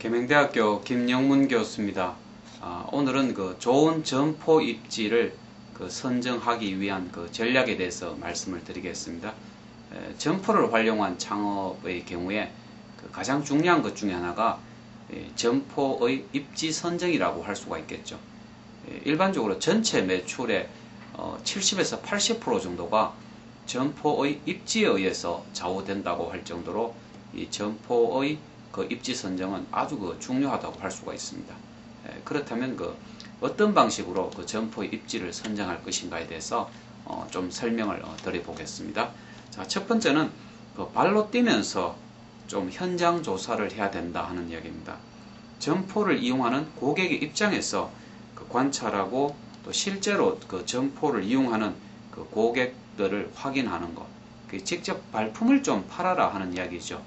계명대학교 김영문 교수입니다. 오늘은 좋은 점포 입지를 선정하기 위한 전략에 대해서 말씀을 드리겠습니다. 점포를 활용한 창업의 경우에 가장 중요한 것 중에 하나가 점포의 입지 선정이라고 할 수가 있겠죠. 일반적으로 전체 매출의 70에서 80% 정도가 점포의 입지에 의해서 좌우된다고 할 정도로 이 점포의 입지 선정은 아주 중요하다고 할 수가 있습니다. 그렇다면 어떤 방식으로 점포의 입지를 선정할 것인가에 대해서 좀 설명을 드려보겠습니다. 자, 첫 번째는 발로 뛰면서 좀 현장 조사를 해야 된다 하는 이야기입니다. 점포를 이용하는 고객의 입장에서 관찰하고 또 실제로 점포를 이용하는 고객들을 확인하는 것, 직접 발품을 좀 팔아라 하는 이야기죠.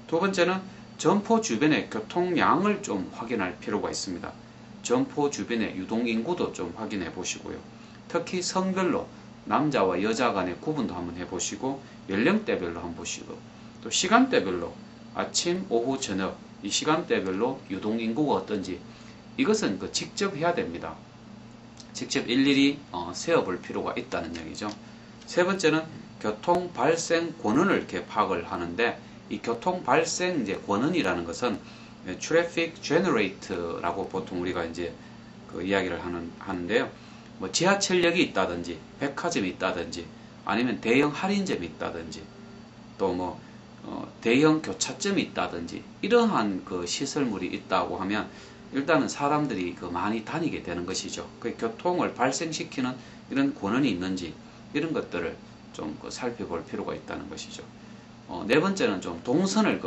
두 번째는 점포 주변의 교통량을 좀 확인할 필요가 있습니다. 점포 주변의 유동인구도 좀 확인해 보시고요. 특히 성별로 남자와 여자 간의 구분도 한번 해보시고, 연령대별로 한번 보시고, 또 시간대별로 아침, 오후, 저녁 이 시간대별로 유동인구가 어떤지 이것은 직접 해야 됩니다. 직접 일일이 세어볼 필요가 있다는 얘기죠. 세 번째는 교통 발생 권원을 이렇게 파악을 하는데, 이 교통 발생 권원이라는 것은 traffic generate라고 보통 우리가 이야기를 하는데요. 뭐 지하철역이 있다든지, 백화점이 있다든지, 아니면 대형 할인점이 있다든지, 또 대형 교차점이 있다든지, 이러한 시설물이 있다고 하면 일단은 사람들이 많이 다니게 되는 것이죠. 그 교통을 발생시키는 이런 권원이 있는지 이런 것들을 좀 살펴볼 필요가 있다는 것이죠. 네 번째는 좀 동선을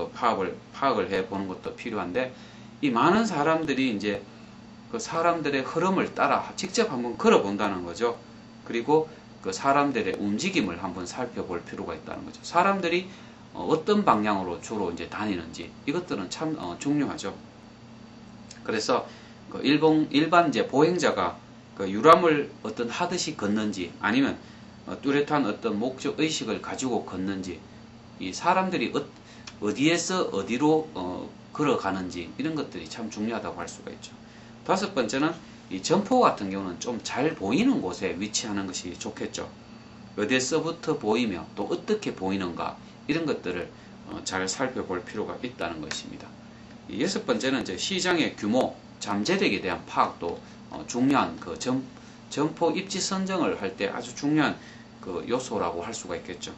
파악을 해보는 것도 필요한데, 이 많은 사람들이 사람들의 흐름을 따라 직접 한번 걸어본다는 거죠. 그리고 사람들의 움직임을 한번 살펴볼 필요가 있다는 거죠. 사람들이 어떤 방향으로 주로 다니는지 이것들은 참 중요하죠. 그래서 일반 보행자가 유람을 어떤 하듯이 걷는지, 아니면 뚜렷한 어떤 목적 의식을 가지고 걷는지, 이 사람들이 어디에서 어디로 걸어가는지 이런 것들이 참 중요하다고 할 수가 있죠. 다섯 번째는 이 점포 같은 경우는 좀 잘 보이는 곳에 위치하는 것이 좋겠죠. 어디에서부터 보이며 또 어떻게 보이는가 이런 것들을 잘 살펴볼 필요가 있다는 것입니다. 여섯 번째는 시장의 규모, 잠재력에 대한 파악도 중요한 점포 입지 선정을 할 때 아주 중요한 요소라고 할 수가 있겠죠.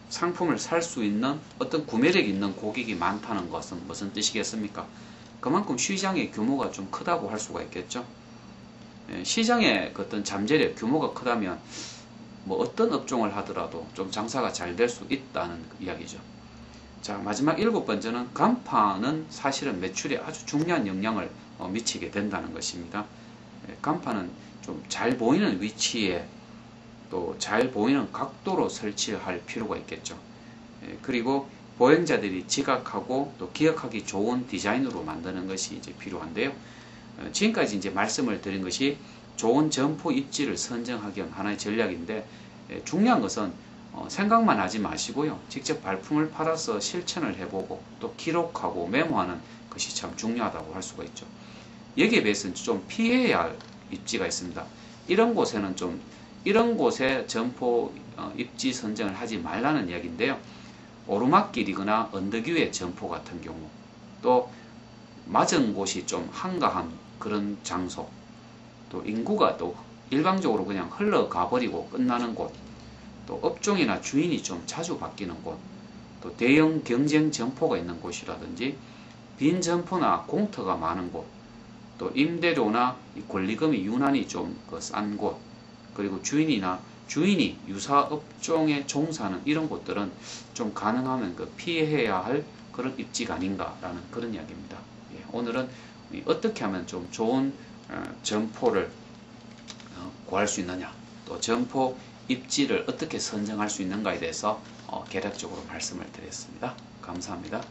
상품을 살 수 있는 어떤 구매력 있는 고객이 많다는 것은 무슨 뜻이겠습니까? 그만큼 시장의 규모가 좀 크다고 할 수가 있겠죠. 시장의 어떤 잠재력, 규모가 크다면 어떤 업종을 하더라도 좀 장사가 잘 될 수 있다는 이야기죠. 자, 마지막 일곱 번째는 간판은 사실은 매출에 아주 중요한 영향을 미치게 된다는 것입니다. 간판은 좀 잘 보이는 위치에 또 잘 보이는 각도로 설치할 필요가 있겠죠. 그리고 보행자들이 지각하고 또 기억하기 좋은 디자인으로 만드는 것이 필요한데요. 지금까지 말씀을 드린 것이 좋은 점포 입지를 선정하기 위한 하나의 전략인데, 중요한 것은 생각만 하지 마시고요. 직접 발품을 팔아서 실천을 해보고 또 기록하고 메모하는 것이 참 중요하다고 할 수가 있죠. 여기에 비해서는 좀 피해야 할 입지가 있습니다. 이런 곳에 점포 입지 선정을 하지 말라는 이야기인데요. 오르막길이거나 언덕 위의 점포 같은 경우, 또 맞은 곳이 좀 한가한 그런 장소, 또 인구가 또 일방적으로 그냥 흘러가 버리고 끝나는 곳, 또 업종이나 주인이 좀 자주 바뀌는 곳, 또 대형 경쟁 점포가 있는 곳이라든지 빈 점포나 공터가 많은 곳, 또 임대료나 권리금이 유난히 좀 싼 곳, 그리고 주인이 유사 업종에 종사하는 이런 곳들은 좀 가능하면 피해야 할 그런 입지가 아닌가라는 그런 이야기입니다. 오늘은 어떻게 하면 좀 좋은 점포를 구할 수 있느냐, 또 점포 입지를 어떻게 선정할 수 있는가에 대해서 개략적으로 말씀을 드렸습니다. 감사합니다.